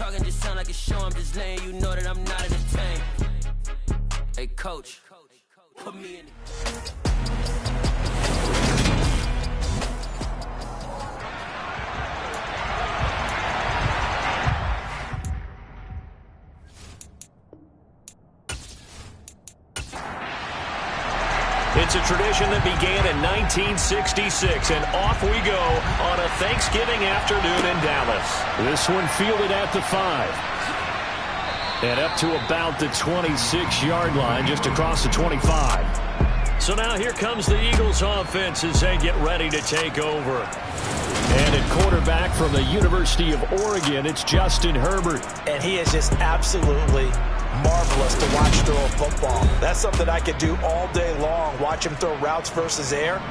talking just sound like a show. I'm just letting you know that I'm not in the tank. Hey, coach, put me in the... It's a tradition that began in 1966, and off we go on a Thanksgiving afternoon in Dallas. This one fielded at the 5. And up to about the 26-yard line, just across the 25. So now here comes the Eagles offense as they get ready to take over. And at quarterback from the University of Oregon, it's Justin Herbert. And he is just absolutely marvelous to watch throw a football. That's something I could do all day long, watch him throw routes versus air.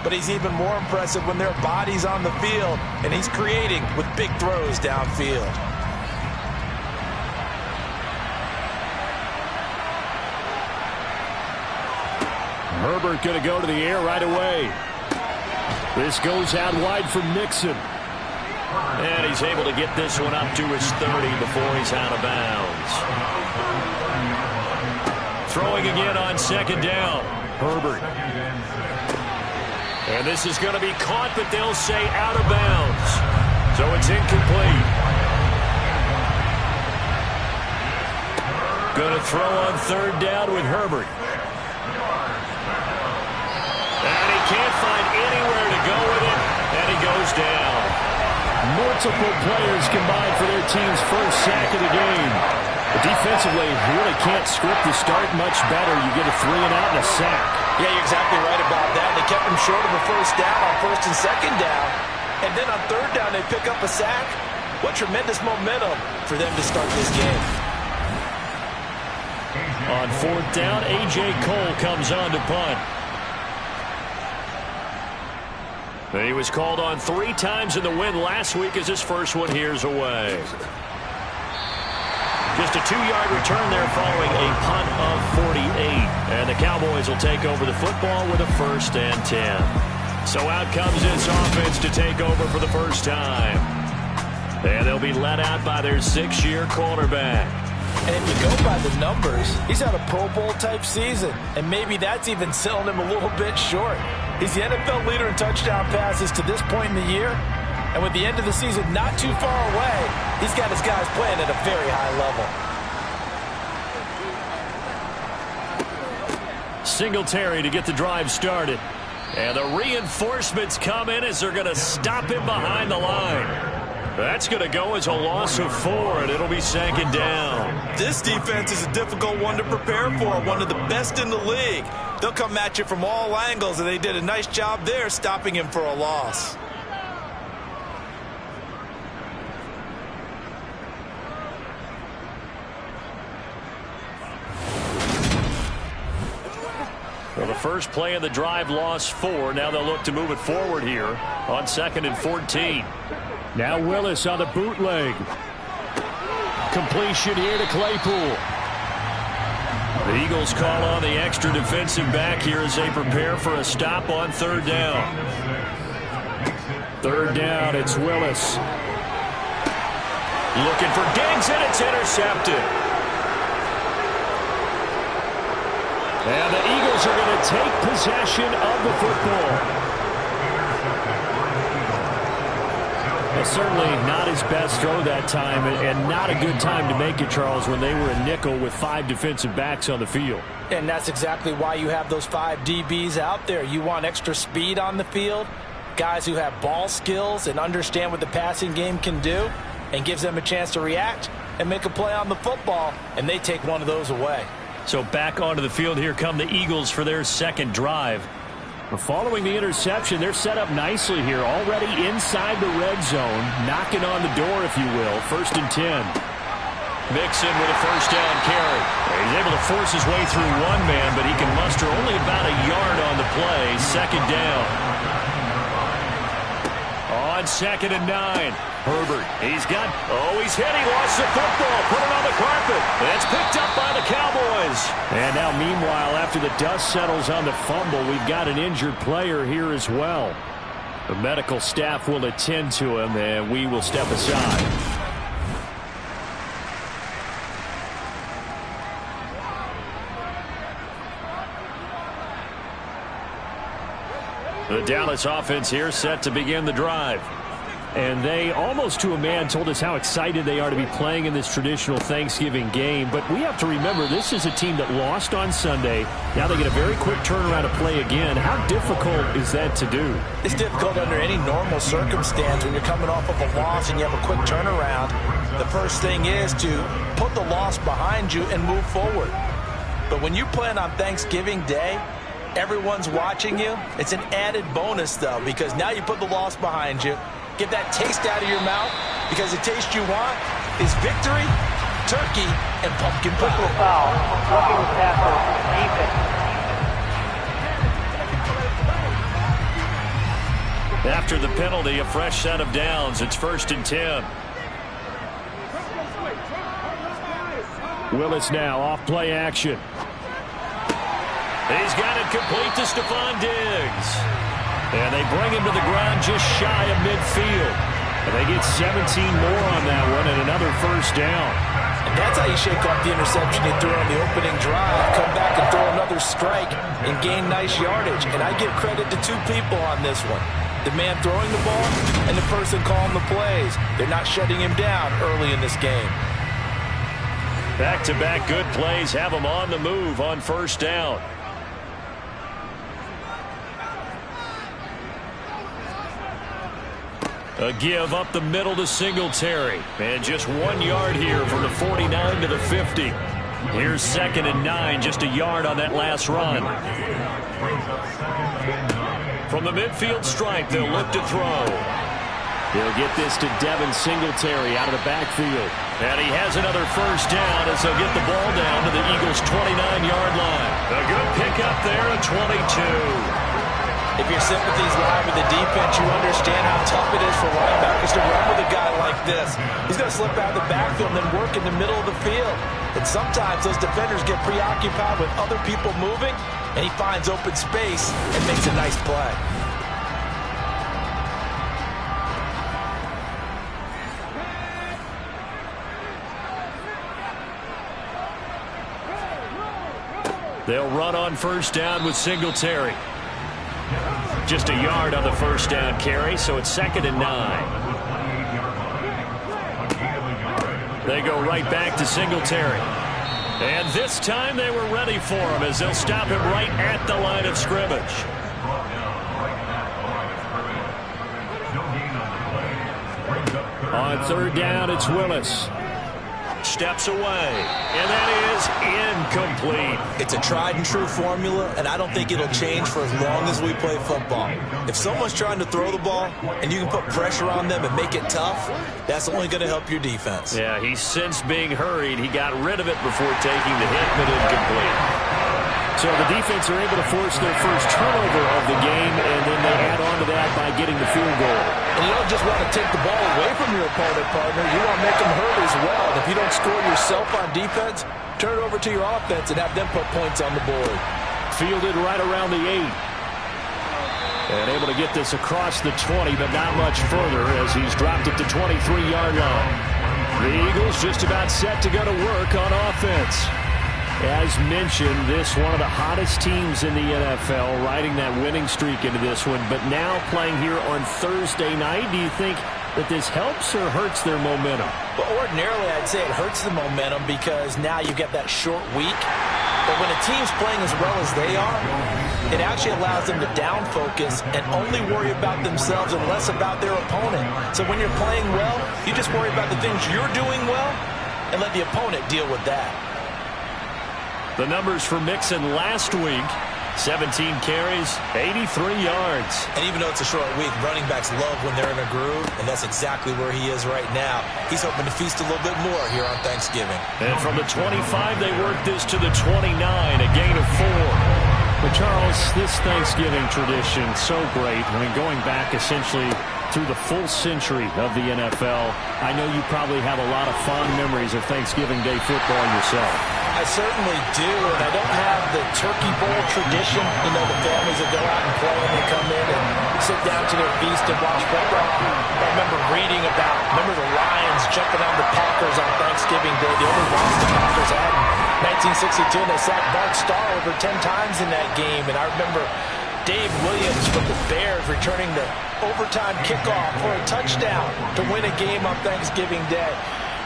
But he's even more impressive when their body's on the field, and he's creating with big throws downfield. Herbert going to go to the air right away. This goes out wide for Mixon. And he's able to get this one up to his 30 before he's out of bounds. Throwing again on second down. Herbert. And this is going to be caught, but they'll say out of bounds. So it's incomplete. Going to throw on third down with Herbert. And he can't find anywhere to go with it, and he goes down. Multiple players combined for their team's first sack of the game. But defensively, you really can't script the start much better. You get a 3 and out and a sack. Yeah, you're exactly right about that. They kept him short of a first down on first and second down. And then on third down, they pick up a sack. What tremendous momentum for them to start this game. On fourth down, A.J. Cole comes on to punt. He was called on 3 times in the win last week as his first one here's away. Just a 2-yard return there following a punt of 48. And the Cowboys will take over the football with a 1st and 10. So out comes this offense to take over for the first time. And they'll be led out by their 6th-year quarterback. And if you go by the numbers, he's had a Pro Bowl-type season. And maybe that's even selling him a little bit short. He's the NFL leader in touchdown passes to this point in the year. And with the end of the season not too far away, he's got his guys playing at a very high level. Singletary to get the drive started. And the reinforcements come in as they're going to stop him behind the line. That's going to go as a loss of 4, and it'll be 2nd down. This defense is a difficult one to prepare for, one of the best in the league. They'll come at you from all angles, and they did a nice job there stopping him for a loss. Well, the first play of the drive lost 4. Now they'll look to move it forward here on 2nd and 14. Now Willis on the bootleg. Completion here to Claypool. The Eagles call on the extra defensive back here as they prepare for a stop on 3rd down. 3rd down, it's Willis. Looking for Diggs, and it's intercepted. And the Eagles are going to take possession of the football. Well, certainly not his best throw that time, and not a good time to make it, Charles, when they were a nickel with 5 defensive backs on the field. And that's exactly why you have those 5 DBs out there. You want extra speed on the field, guys who have ball skills and understand what the passing game can do, and gives them a chance to react and make a play on the football, and they take one of those away. So back onto the field, here come the Eagles for their 2nd drive. Following the interception, they're set up nicely here, already inside the red zone, knocking on the door, if you will. 1st and 10. Mixon with a 1st down carry. He's able to force his way through one man, but he can muster only about a yard on the play. 2nd down. On 2nd and 9. Herbert, he's hit, he lost the football, put it on the carpet. It's picked up by the Cowboys. And now, meanwhile, after the dust settles on the fumble, we've got an injured player here as well. The medical staff will attend to him, and we will step aside. The Dallas offense here set to begin the drive. And they, almost to a man, told us how excited they are to be playing in this traditional Thanksgiving game. But we have to remember, this is a team that lost on Sunday. Now they get a very quick turnaround to play again. How difficult is that to do? It's difficult under any normal circumstance when you're coming off of a loss and you have a quick turnaround. The first thing is to put the loss behind you and move forward. But when you play on Thanksgiving Day, everyone's watching you. It's an added bonus, though, because now you put the loss behind you. Get that taste out of your mouth, because the taste you want is victory, turkey, and pumpkin pie. Foul. Roughing the passer. Defense. After the penalty, a fresh set of downs. It's 1st and 10. Willis now off play action. He's got it complete to Stephon Diggs. And they bring him to the ground just shy of midfield. And they get 17 more on that one and another first down. And that's how you shake off the interception you threw on the opening drive. Come back and throw another strike and gain nice yardage. And I give credit to two people on this one. The man throwing the ball and the person calling the plays. They're not shutting him down early in this game. Back-to-back good plays have them on the move on first down. A give up the middle to Singletary. And just 1 yard here from the 49 to the 50. Here's 2nd and 9, just a yard on that last run. From the midfield stripe, they'll look to throw. They'll get this to Devin Singletary out of the backfield. And he has another first down as they'll get the ball down to the Eagles' 29-yard line. A good pickup there at 22. If your sympathies lie with the defense, you understand how tough it is for linebackers to run with a guy like this. He's going to slip out of the backfield and then work in the middle of the field. And sometimes those defenders get preoccupied with other people moving, and he finds open space and makes a nice play. They'll run on first down with Singletary. Just a yard on the first down carry, so it's 2nd and 9. They go right back to Singletary. And this time they were ready for him as they'll stop him right at the line of scrimmage. On 3rd down, it's Willis. Steps away, and that is incomplete. It's a tried-and-true formula, and I don't think it'll change for as long as we play football. If someone's trying to throw the ball, and you can put pressure on them and make it tough, that's only going to help your defense. Yeah, he sensed being hurried. He got rid of it before taking the hit, but incomplete. So the defense are able to force their first turnover of the game, and then they add on to that by getting the field goal. And you don't just want to take the ball away from your opponent, partner. You want to make them hurt as well. And if you don't score yourself on defense, turn it over to your offense and have them put points on the board. Fielded right around the 8. And able to get this across the 20, but not much further as he's dropped it to 23-yard line. The Eagles just about set to go to work on offense. As mentioned, this one of the hottest teams in the NFL, riding that winning streak into this one, but now playing here on Thursday night. Do you think that this helps or hurts their momentum? Well, ordinarily, I'd say it hurts the momentum because now you get that short week. But when a team's playing as well as they are, it actually allows them to down focus and only worry about themselves and less about their opponent. So when you're playing well, you just worry about the things you're doing well and let the opponent deal with that. The numbers for Mixon last week, 17 carries, 83 yards. And even though it's a short week, running backs love when they're in a groove, and that's exactly where he is right now. He's hoping to feast a little bit more here on Thanksgiving. And from the 25, they work this to the 29, a gain of 4. But Charles, this Thanksgiving tradition, so great. I mean, going back essentially through the full century of the NFL, I know you probably have a lot of fond memories of Thanksgiving Day football yourself. I certainly do, and I don't have the turkey bowl tradition. You know, the families that go out and play and they come in and sit down to their feast and watch football. I remember reading about, the Lions jumping on the Packers on Thanksgiving Day. The only loss the Packers had in 1962, and they sacked Bart Starr over 10 times in that game. And I remember Dave Williams from the Bears returning the overtime kickoff for a touchdown to win a game on Thanksgiving Day.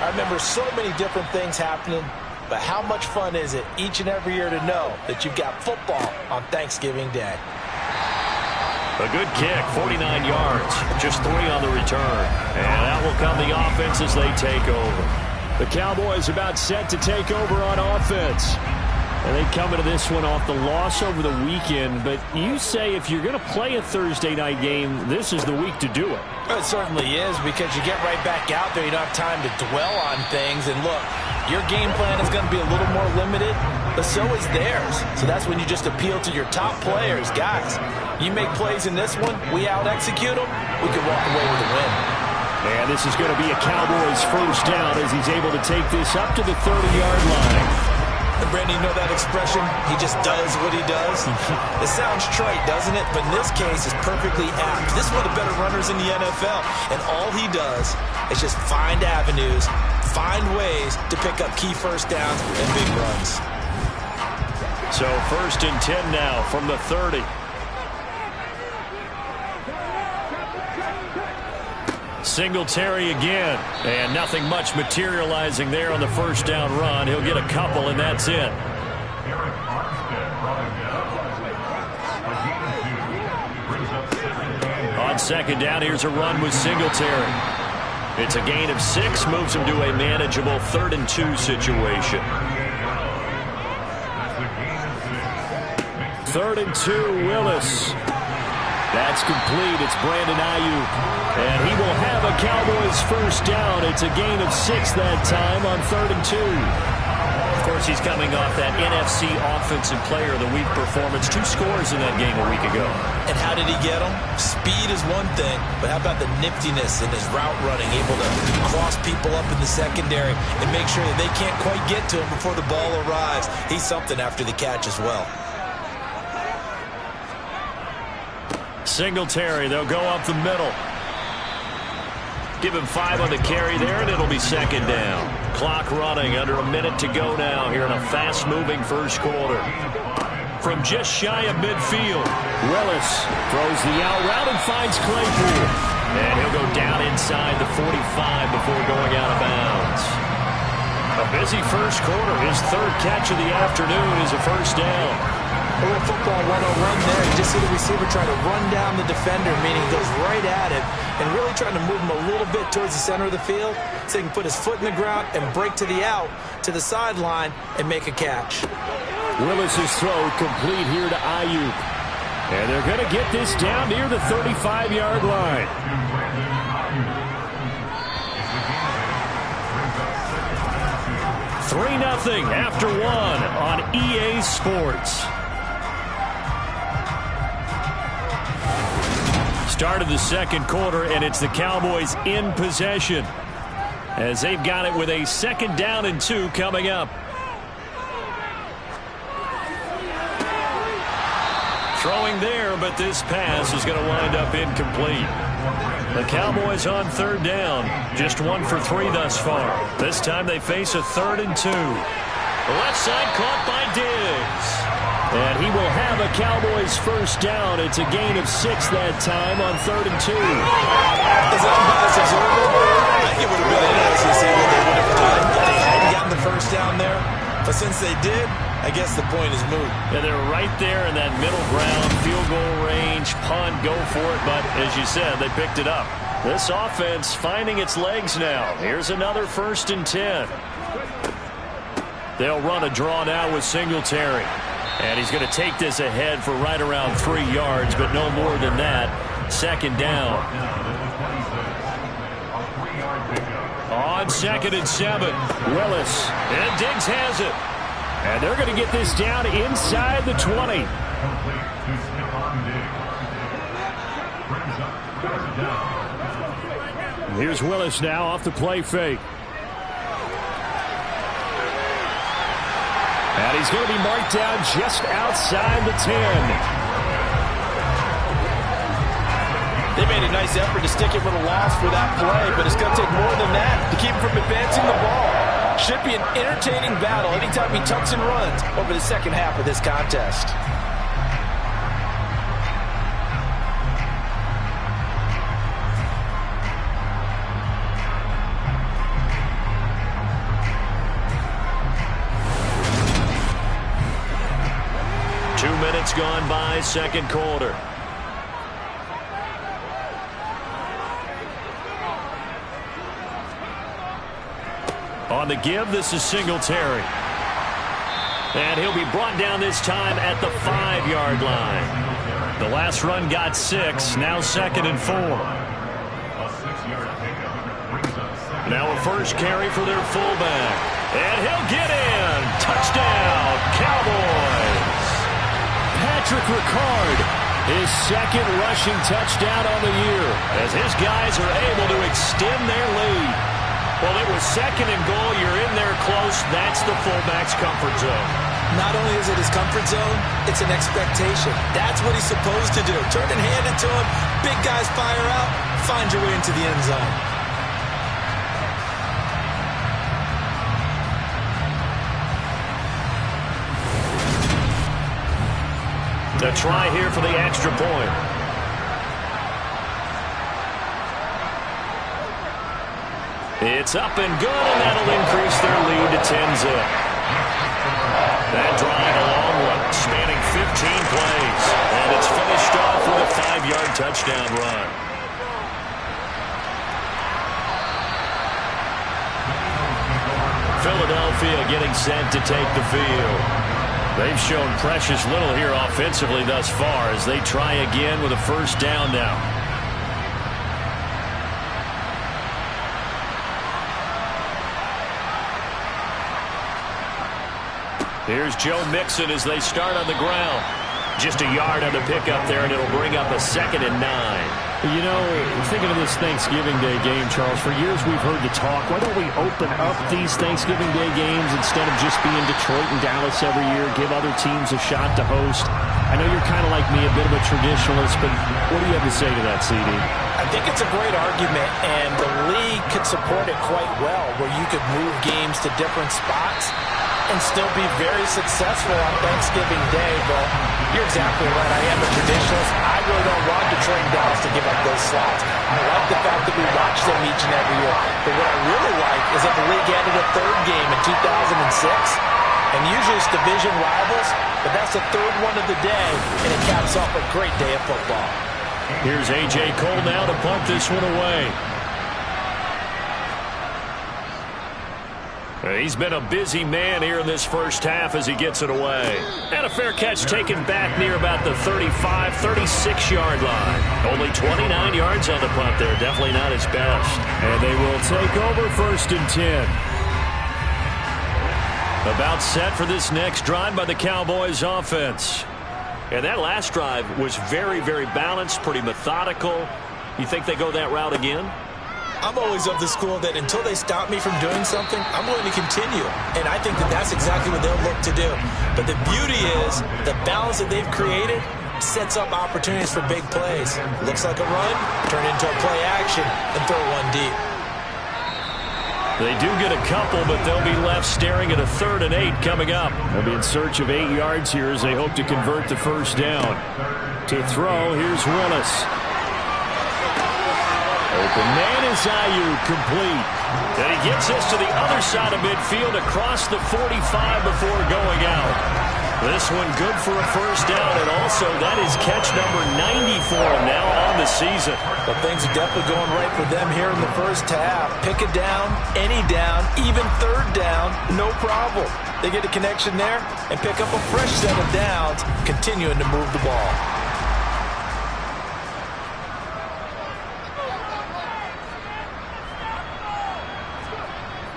I remember so many different things happening, but how much fun is it each and every year to know that you've got football on Thanksgiving Day? A good kick, 49 yards, just 3 on the return. And that will come the offense as they take over. The Cowboys about set to take over on offense. And they come into this one off the loss over the weekend. But you say if you're going to play a Thursday night game, this is the week to do it. It certainly is, because you get right back out there. You don't have time to dwell on things. And look, your game plan is going to be a little more limited, but so is theirs. So that's when you just appeal to your top players. Guys, you make plays in this one, we out-execute them, we can walk away with a win. And this is going to be a Cowboys first down as he's able to take this up to the 30-yard line. And Brandon, you know that expression? He just does what he does. It sounds trite, doesn't it? But in this case, it's perfectly apt. This is one of the better runners in the NFL. And all he does is just find avenues, find ways to pick up key first downs and big runs. So 1st and 10 now from the 30. Singletary again, and nothing much materializing there on the first down run. He'll get a couple, and that's it. On 2nd down, here's a run with Singletary. It's a gain of 6, moves him to a manageable 3rd and 2 situation. 3rd and 2, Willis. That's complete. It's Brandon Ayuk. And he will have a Cowboys first down. It's a gain of 6 that time on 3rd and 2. Of course, he's coming off that NFC Offensive Player of the Week performance. 2 scores in that game a week ago. And how did he get them? Speed is one thing, but how about the niftiness in his route running, able to cross people up in the secondary and make sure that they can't quite get to him before the ball arrives. He's something after the catch as well. Singletary, they'll go up the middle. Give him 5 on the carry there, and it'll be 2nd down. Clock running, under a minute to go now here in a fast-moving first quarter. From just shy of midfield, Willis throws the out route and finds Claypool. And he'll go down inside the 45 before going out of bounds. A busy first quarter. His 3rd catch of the afternoon is a first down. A little football 101 there. You just see the receiver trying to run down the defender, meaning he goes right at it and really trying to move him a little bit towards the center of the field so he can put his foot in the ground and break to the out, to the sideline, and make a catch. Willis's throw complete here to Ayuk. And they're going to get this down near the 35-yard line. $3-0 after 1 on EA Sports. Start of the second quarter, and it's the Cowboys in possession as they've got it with a 2nd down and 2 coming up. Throwing there, but this pass is going to wind up incomplete. The Cowboys on 3rd down, just 1 for 3 thus far. This time they face a 3rd and 2. The left side caught by Diggs. And he will have a Cowboys first down. It's a gain of 6 that time on 3rd and 2. As unbiased observer, I think it would have been interesting to see what they would have done if they hadn't gotten the first down there. But since they did, I guess the point is moot. Yeah, they're right there in that middle ground, field goal range, punt, go for it. But as you said, they picked it up. This offense finding its legs now. Here's another 1st and 10. They'll run a draw now with Singletary. And he's going to take this ahead for right around 3 yards, but no more than that. 2nd down. On 2nd and 7, Willis. And Diggs has it. And they're going to get this down inside the 20. Here's Willis now off the play fake. And he's going to be marked down just outside the 10. They made a nice effort to stick him with a loss for that play, but it's going to take more than that to keep him from advancing the ball. Should be an entertaining battle anytime he tucks and runs over the second half of this contest. 2 minutes gone by, second quarter. On the give, this is Singletary. And he'll be brought down this time at the 5-yard line. The last run got 6, now 2nd and 4. Now a first carry for their fullback. And he'll get in. Touchdown, Cowboys. Patrick Ricard, his second rushing touchdown on the year, as his guys are able to extend their lead. Well, it was 2nd and goal. You're in there close. That's the fullback's comfort zone. Not only is it his comfort zone, it's an expectation. That's what he's supposed to do. Turn and hand it to him. Big guys fire out. Find your way into the end zone. The try here for the extra point. It's up and good, and that'll increase their lead to 10-zip. That drive, a long one, spanning 15 plays. And it's finished off with a 5-yard touchdown run. Philadelphia getting set to take the field. They've shown precious little here offensively thus far as they try again with a first down now. Here's Joe Mixon as they start on the ground. Just a yard on the pickup there, and it'll bring up a 2nd and 9. You know, thinking of this Thanksgiving Day game, Charles, for years we've heard the talk, why don't we open up these Thanksgiving Day games instead of just being Detroit and Dallas every year, give other teams a shot to host? I know you're kind of like me, a bit of a traditionalist, but what do you have to say to that, CD? I think it's a great argument, and the league could support it quite well, where you could move games to different spots and still be very successful on Thanksgiving Day. But you're exactly right. I am a traditionalist. I really don't want Detroit and Dallas to give up those slots. I like the fact that we watch them each and every year. But what I really like is that the league added a 3rd game in 2006. And usually it's division rivals, but that's the 3rd one of the day, and it caps off a great day of football. Here's A.J. Cole now to punt this one away. He's been a busy man here in this first half as he gets it away. And a fair catch taken back near about the 35, 36-yard line. Only 29 yards on the punt there. Definitely not his best. And they will take over 1st and 10. About set for this next drive by the Cowboys offense. And that last drive was very, very balanced, pretty methodical. You think they go that route again? I'm always of the school that until they stop me from doing something, I'm going to continue. And I think that that's exactly what they'll look to do. But the beauty is the balance that they've created sets up opportunities for big plays. Looks like a run, turn into a play action, and throw one deep. They do get a couple, but they'll be left staring at a 3rd and 8 coming up. They'll be in search of 8 yards here as they hope to convert the first down. To throw, here's Willis. Open man is Ayuk, complete. And he gets this to the other side of midfield across the 45 before going out. This one good for a first down, and also that is catch number 90 for him now on the season. But things are definitely going right for them here in the first half. Pick it down, any down, even 3rd down, no problem. They get a connection there and pick up a fresh set of downs, continuing to move the ball.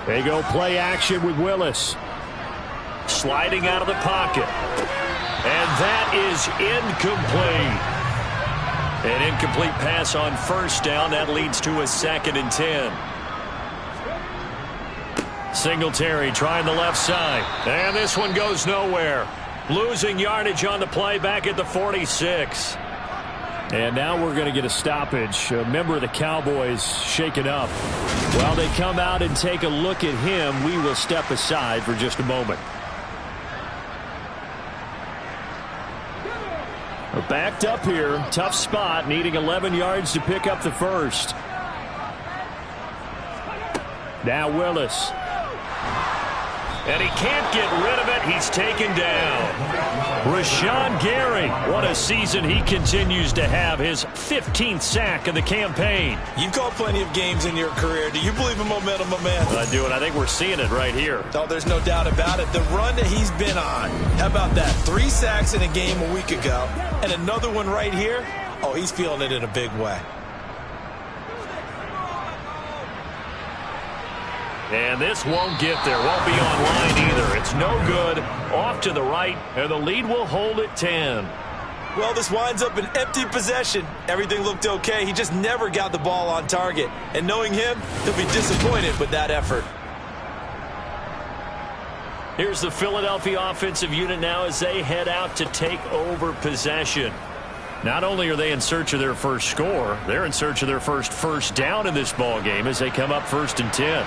They go play action with Willis. Sliding out of the pocket. And that is incomplete. An incomplete pass on first down. That leads to a 2nd and 10. Singletary trying the left side. And this one goes nowhere. Losing yardage on the play back at the 46. And now we're going to get a stoppage. A member of the Cowboys shaken up. While they come out and take a look at him, we will step aside for just a moment. We're backed up here. Tough spot, needing 11 yards to pick up the first. Now Willis. And he can't get rid of it. He's taken down. Rashan Gary, what a season he continues to have. His 15th sack of the campaign. You've called plenty of games in your career. Do you believe in momentum, my man? I do, and I think we're seeing it right here. Oh, there's no doubt about it. The run that he's been on. How about that? 3 sacks in a game a week ago, and another one right here. Oh, he's feeling it in a big way. And this won't get there. Won't be online either. It's no good. Off to the right, and the lead will hold at 10. Well, this winds up an empty possession. Everything looked okay. He just never got the ball on target. And knowing him, he'll be disappointed with that effort. Here's the Philadelphia offensive unit now as they head out to take over possession. Not only are they in search of their first score, they're in search of their first down in this ball game as they come up 1st and 10.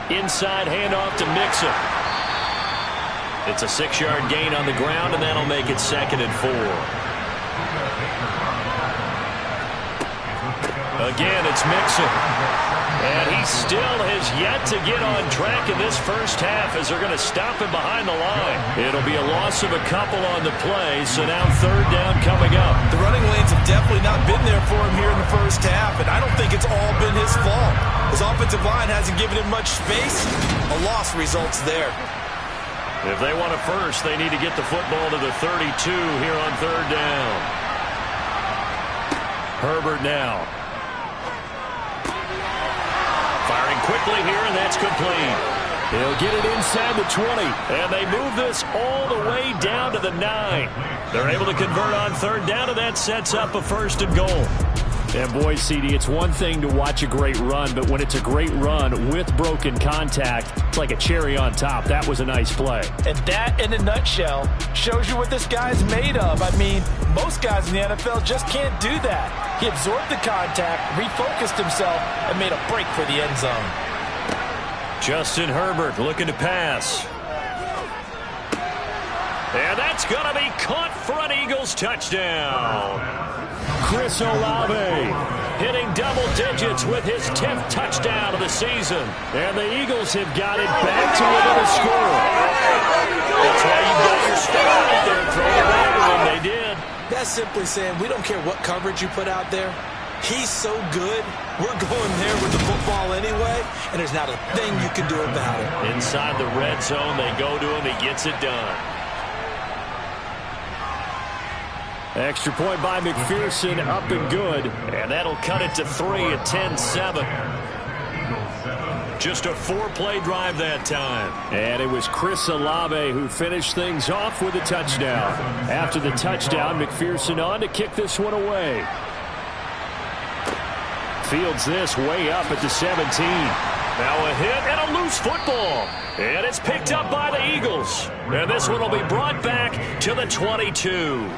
Inside handoff to Mixon. It's a 6-yard gain on the ground, and that'll make it 2nd and 4. Again, it's Mixon. And he still has yet to get on track in this first half as they're going to stop him behind the line. It'll be a loss of a couple on the play, so now 3rd down coming up. The running lanes have definitely not been there for him here in the first half, and I don't think it's all been his fault. His offensive line hasn't given him much space. A loss results there. If they want a first, they need to get the football to the 32 here on 3rd down. Herbert now. Firing quickly here, and that's complete. He'll get it inside the 20. And they move this all the way down to the 9. They're able to convert on 3rd down, and that sets up a 1st and goal. And boy, CD, it's one thing to watch a great run, but when it's a great run with broken contact, it's like a cherry on top. That was a nice play. And that, in a nutshell, shows you what this guy's made of. I mean, most guys in the NFL just can't do that. He absorbed the contact, refocused himself, and made a break for the end zone. Justin Herbert looking to pass. And that's going to be caught for an Eagles touchdown. Chris Olave hitting double digits with his 10th touchdown of the season. And the Eagles have got it back to within a score. That's why you got your star out there throwing the ball, and they did. That's simply saying we don't care what coverage you put out there. He's so good, we're going there with the football anyway, and there's not a thing you can do about it. Inside the red zone, they go to him. He gets it done. Extra point by McPherson, up and good. And that'll cut it to 3 at 10-7. Just a 4-play drive that time. And it was Chris Olave who finished things off with a touchdown. After the touchdown, McPherson on to kick this one away. Fields this way up at the 17. Now a hit and a loose football. And it's picked up by the Eagles. And this one will be brought back to the 22.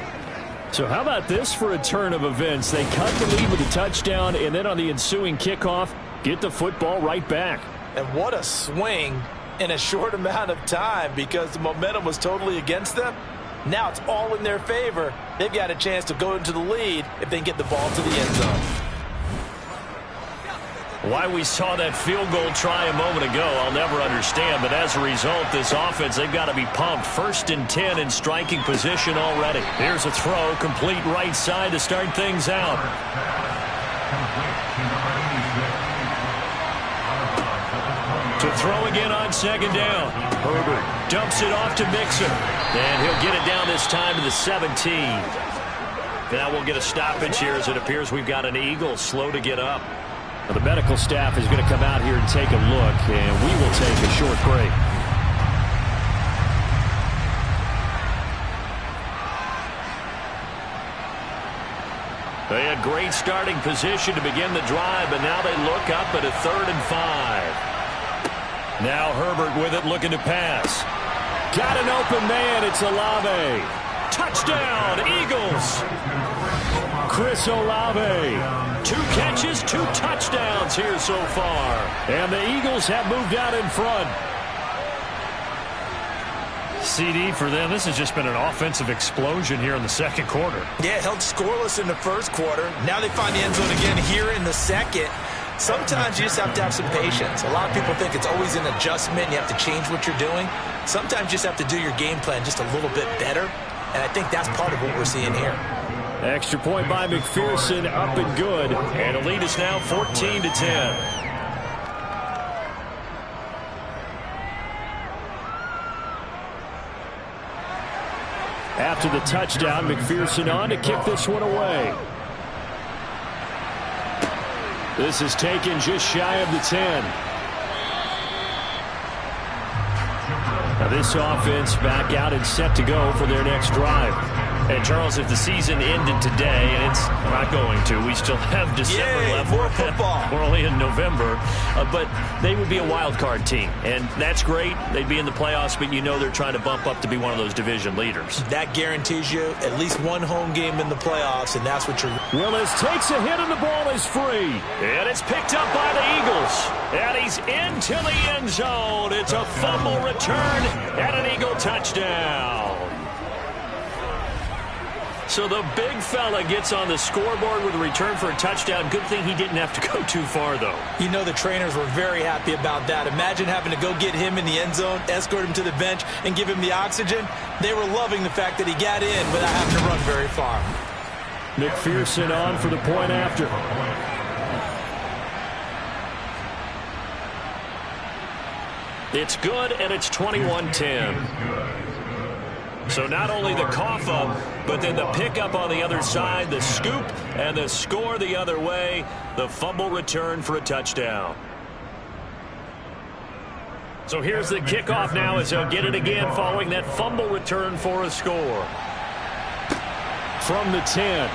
So how about this for a turn of events? They cut the lead with a touchdown, and then on the ensuing kickoff, get the football right back. And what a swing in a short amount of time because the momentum was totally against them. Now it's all in their favor. They've got a chance to go into the lead if they can get the ball to the end zone. Why we saw that field goal try a moment ago, I'll never understand. But as a result, this offense, they've got to be pumped. 1st and 10 in striking position already. Here's a throw, complete right side to start things out. To throw again on 2nd down. Herbert dumps it off to Mixon. And he'll get it down this time to the 17. Now we'll get a stoppage here as it appears we've got an Eagle slow to get up. Well, the medical staff is going to come out here and take a look, and we will take a short break. They had great starting position to begin the drive, but now they look up at a 3rd and 5. Now Herbert with it, looking to pass. Got an open man. It's Olave. Touchdown, Eagles. Chris Olave. 2 catches, 2 touchdowns here so far. And the Eagles have moved out in front. CD, for them, this has just been an offensive explosion here in the second quarter. Yeah, held scoreless in the first quarter. Now they find the end zone again here in the second. Sometimes you just have to have some patience. A lot of people think it's always an adjustment. You have to change what you're doing. Sometimes you just have to do your game plan just a little bit better. And I think that's part of what we're seeing here. Extra point by McPherson, up and good. And the lead is now 14-10. After the touchdown, McPherson on to kick this one away. This is taken just shy of the 10. Now this offense back out and set to go for their next drive. And, Charles, if the season ended today, and it's not going to, we still have December left. More football. We're only in November. But they would be a wild card team. And that's great. They'd be in the playoffs, but you know they're trying to bump up to be one of those division leaders. That guarantees you at least one home game in the playoffs, and that's what you're... Willis takes a hit and the ball is free. And it's picked up by the Eagles. And he's into the end zone. It's a fumble return and an Eagle touchdown. So the big fella gets on the scoreboard with a return for a touchdown. Good thing he didn't have to go too far, though. You know the trainers were very happy about that. Imagine having to go get him in the end zone, escort him to the bench, and give him the oxygen. They were loving the fact that he got in without having to run very far. McPherson on for the point after. It's good, and it's 21-10. So not only the cough up, but then the pickup on the other side, the scoop, and the score the other way, the fumble return for a touchdown. So here's the kickoff now as he'll get it again following that fumble return for a score. From the 10.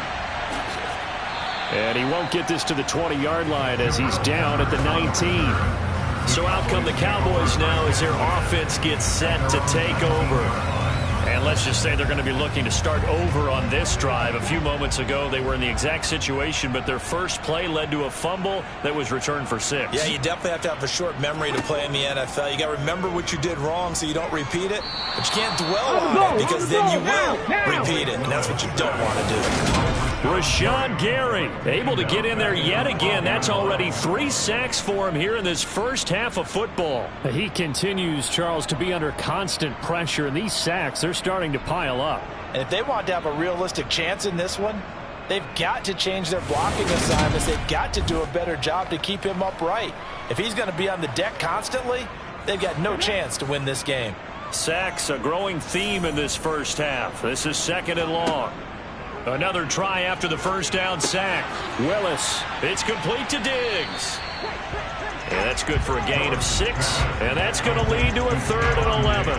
And he won't get this to the 20-yard line as he's down at the 19. So out come the Cowboys now as their offense gets set to take over. And let's just say they're going to be looking to start over on this drive. A few moments ago, they were in the exact situation, but their first play led to a fumble that was returned for 6. Yeah, you definitely have to have a short memory to play in the NFL. You got to remember what you did wrong so you don't repeat it, but you can't dwell on it because then you will repeat it, and that's what you don't want to do. Rashawn Gary able to get in there yet again. That's already 3 sacks for him here in this first half of football. He continues, Charles, to be under constant pressure, and these sacks, they're starting to pile up. And if they want to have a realistic chance in this one, they've got to change their blocking assignments. They've got to do a better job to keep him upright. If he's going to be on the deck constantly, they've got no chance to win this game. Sacks, a growing theme in this first half. This is 2nd and long. Another try after the first down sack. Willis. It's complete to Diggs. And that's good for a gain of 6. And that's going to lead to a 3rd and 11.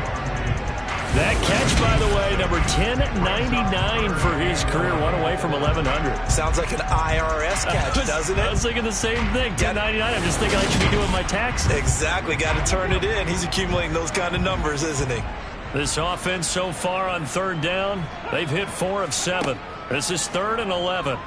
That catch, by the way, number 1099 for his career. One away from 1,100. Sounds like an IRS catch, doesn't it? I was thinking the same thing. 1099. I'm just thinking I should be doing my taxes. Exactly. Got to turn it in. He's accumulating those kind of numbers, isn't he? This offense so far on 3rd down, they've hit 4 of 7. This is 3rd and 11.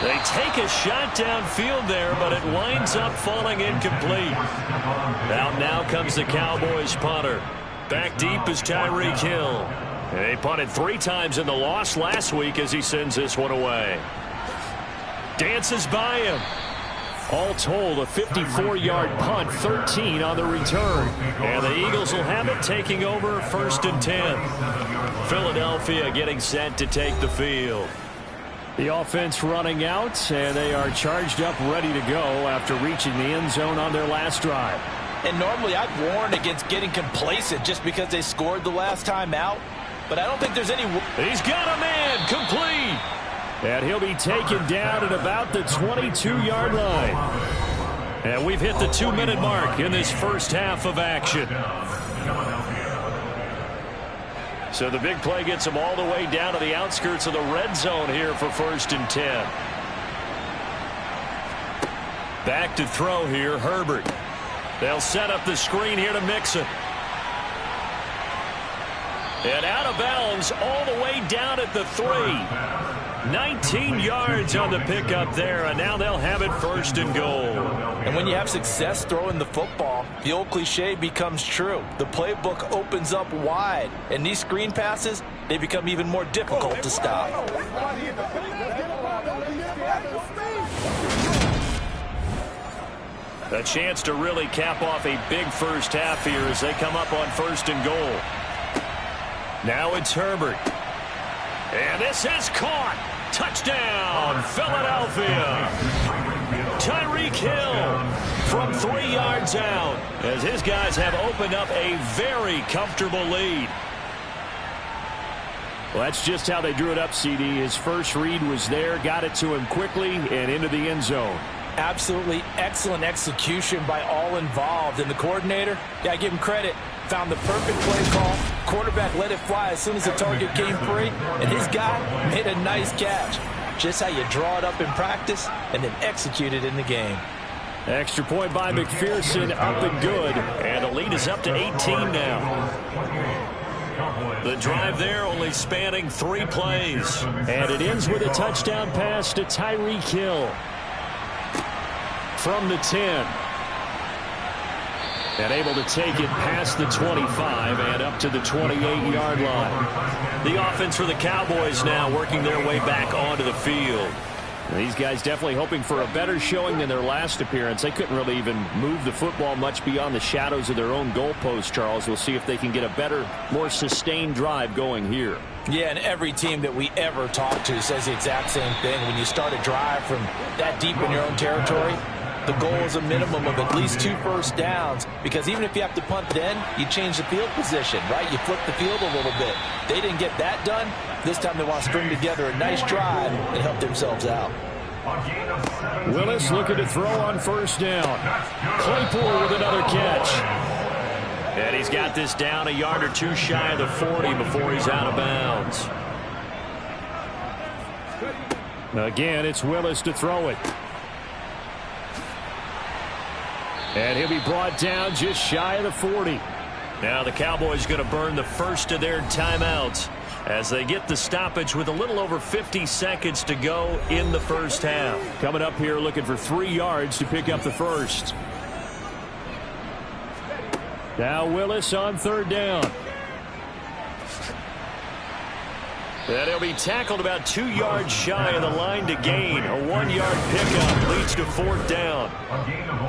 They take a shot downfield there, but it winds up falling incomplete. Out now comes the Cowboys punter. Back deep is Tyreek Hill. They punted 3 times in the loss last week as he sends this one away. Dances by him. All told, a 54-yard punt, 13 on the return. And the Eagles will have it, taking over 1st and 10. Philadelphia getting set to take the field. The offense running out, and they are charged up, ready to go after reaching the end zone on their last drive. And normally I'd warn against getting complacent just because they scored the last time out. But I don't think there's any... He's got a man, complete. And he'll be taken down at about the 22-yard line. And we've hit the 2-minute mark in this first half of action. So the big play gets them all the way down to the outskirts of the red zone here for 1st and 10. Back to throw here, Herbert. They'll set up the screen here to Mixon. And out of bounds all the way down at the 3. 19 yards on the pickup there, and now they'll have it 1st and goal. And when you have success throwing the football, the old cliche becomes true. The playbook opens up wide, and these screen passes, they become even more difficult to stop. A chance to really cap off a big first half here as they come up on 1st and goal. Now it's Herbert. And this is caught. Touchdown, Philadelphia. Tyreek Hill from 3 yards out as his guys have opened up a very comfortable lead. Well, that's just how they drew it up, CD. His first read was there, got it to him quickly, and into the end zone. Absolutely excellent execution by all involved. And the coordinator, yeah, I give him credit, found the perfect play call. Quarterback let it fly as soon as the target came free, and his guy made a nice catch. Just how you draw it up in practice and then execute it in the game. Extra point by McPherson, up and good. And the lead is up to 18 now. The drive there only spanning 3 plays. And it ends with a touchdown pass to Tyreek Hill. From the 10. And able to take it past the 25 and up to the 28-yard line. The offense for the Cowboys now working their way back onto the field. These guys definitely hoping for a better showing than their last appearance. They couldn't really even move the football much beyond the shadows of their own goalpost, Charles. We'll see if they can get a better, more sustained drive going here. Yeah, and every team that we ever talk to says the exact same thing. When you start a drive from that deep in your own territory, the goal is a minimum of at least 2 first downs, because even if you have to punt then, you change the field position, right? You flip the field a little bit. They didn't get that done. This time they want to string together a nice drive and help themselves out. Willis looking to throw on 1st down. Claypool with another catch. And he's got this down a yard or 2 shy of the 40 before he's out of bounds. Again, it's Willis to throw it. And he'll be brought down just shy of the 40. Now the Cowboys going to burn the first of their timeouts as they get the stoppage with a little over 50 seconds to go in the first half. Coming up here looking for 3 yards to pick up the first. Now Willis on 3rd down. And he'll be tackled about 2 yards shy of the line to gain. A 1-yard pickup leads to 4th down.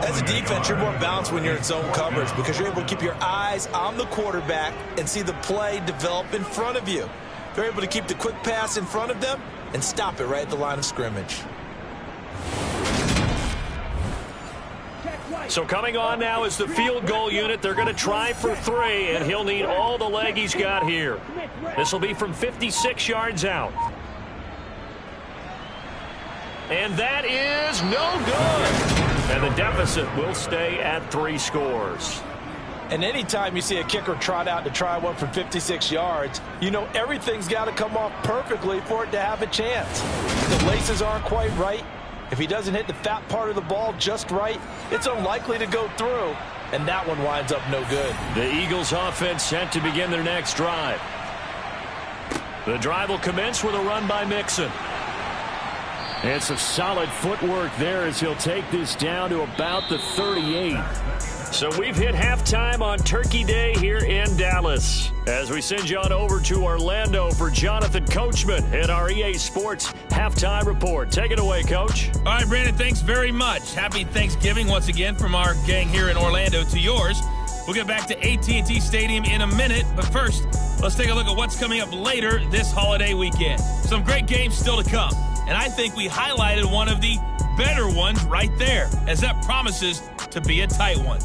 As a defense, you're more balanced when you're in zone coverage because you're able to keep your eyes on the quarterback and see the play develop in front of you. They're able to keep the quick pass in front of them and stop it right at the line of scrimmage. So coming on now is the field goal unit. They're going to try for 3, and he'll need all the leg he's got here. This will be from 56 yards out. And that is no good. And the deficit will stay at 3 scores. And anytime you see a kicker trot out to try one from 56 yards, you know everything's got to come off perfectly for it to have a chance. The laces aren't quite right. If he doesn't hit the fat part of the ball just right, it's unlikely to go through, and that one winds up no good. The Eagles offense set to begin their next drive. The drive will commence with a run by Mixon. It's a solid footwork there as he'll take this down to about the 38. So we've hit halftime on Turkey Day here in Dallas. As we send you on over to Orlando for Jonathan Coachman in our EA Sports Halftime Report. Take it away, Coach. All right, Brandon, thanks very much. Happy Thanksgiving once again from our gang here in Orlando to yours. We'll get back to AT&T Stadium in a minute, but first, let's take a look at what's coming up later this holiday weekend. Some great games still to come, and I think we highlighted one of the better ones right there, as that promises to be a tight one.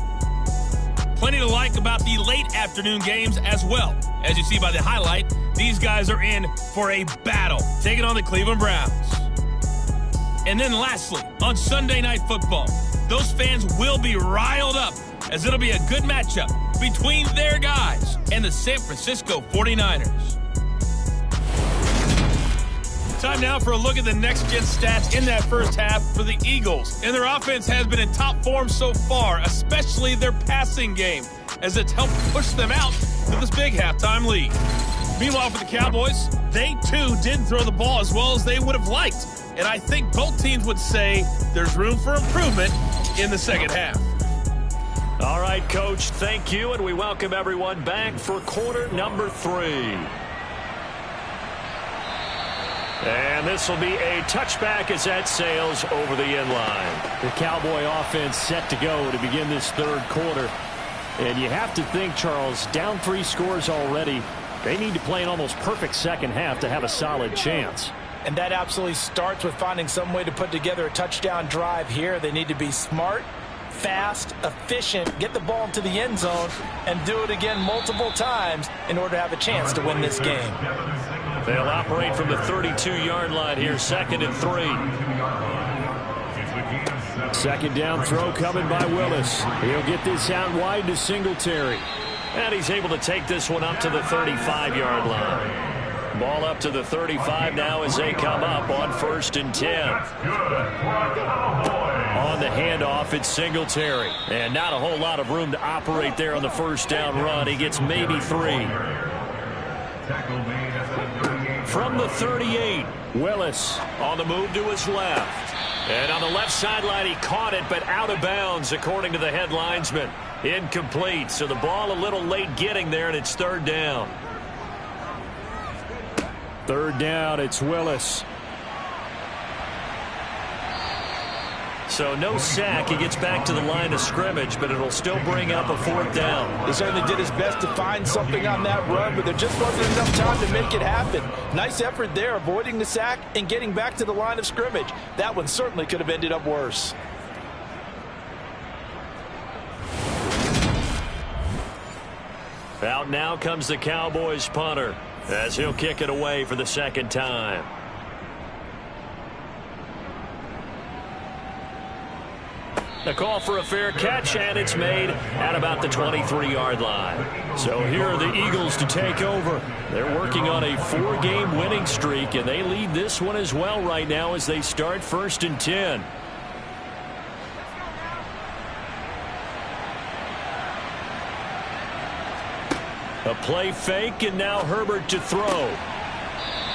Plenty to like about the late afternoon games as well. As you see by the highlight, these guys are in for a battle, taking on the Cleveland Browns. And then lastly, on Sunday Night Football, those fans will be riled up as it'll be a good matchup between their guys and the San Francisco 49ers. Time now for a look at the next-gen stats in that first half for the Eagles. And their offense has been in top form so far, especially their passing game, as it's helped push them out to this big halftime lead. Meanwhile, for the Cowboys, they too didn't throw the ball as well as they would have liked. And I think both teams would say there's room for improvement in the second half. All right, Coach, thank you, and we welcome everyone back for quarter number 3. And this will be a touchback as that sails over the end line. The Cowboy offense set to go to begin this third quarter. And you have to think, Charles, down 3 scores already. They need to play an almost perfect second half to have a solid chance. And that absolutely starts with finding some way to put together a touchdown drive here. They need to be smart, fast, efficient, get the ball into the end zone, and do it again multiple times in order to have a chance to win this game. They'll operate from the 32-yard line here, 2nd and 3. Second down throw coming by Willis. He'll get this out wide to Singletary. And he's able to take this one up to the 35-yard line. Ball up to the 35 now as they come up on 1st and 10. On the handoff, it's Singletary. And not a whole lot of room to operate there on the first down run. He gets maybe 3. From the 38, Willis on the move to his left. And on the left sideline, he caught it, but out of bounds, according to the head linesman. Incomplete, so the ball a little late getting there, and it's 3rd down. 3rd down, it's Willis. So no sack. He gets back to the line of scrimmage, but it'll still bring up a 4th down. He certainly did his best to find something on that run, but there just wasn't enough time to make it happen. Nice effort there, avoiding the sack and getting back to the line of scrimmage. That one certainly could have ended up worse. Out now comes the Cowboys punter as he'll kick it away for the 2nd time. A call for a fair catch, and it's made at about the 23-yard line. So here are the Eagles to take over. They're working on a 4-game winning streak, and they lead this one as well right now as they start 1st and 10. A play fake, and now Herbert to throw.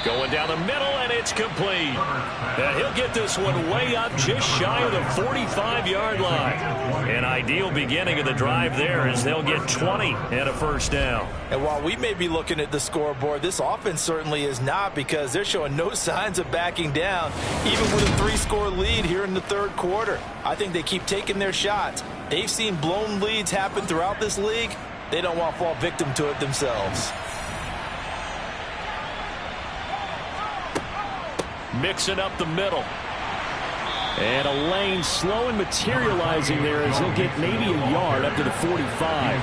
Going down the middle, and it's complete. And he'll get this one way up just shy of the 45-yard line. An ideal beginning of the drive there as they'll get 20 and a 1st down. And while we may be looking at the scoreboard, this offense certainly is not, because they're showing no signs of backing down, even with a 3-score lead here in the 3rd quarter. I think they keep taking their shots. They've seen blown leads happen throughout this league. They don't want to fall victim to it themselves. Mixing up the middle. And a lane slow and materializing there as he'll get maybe a yard up to the 45.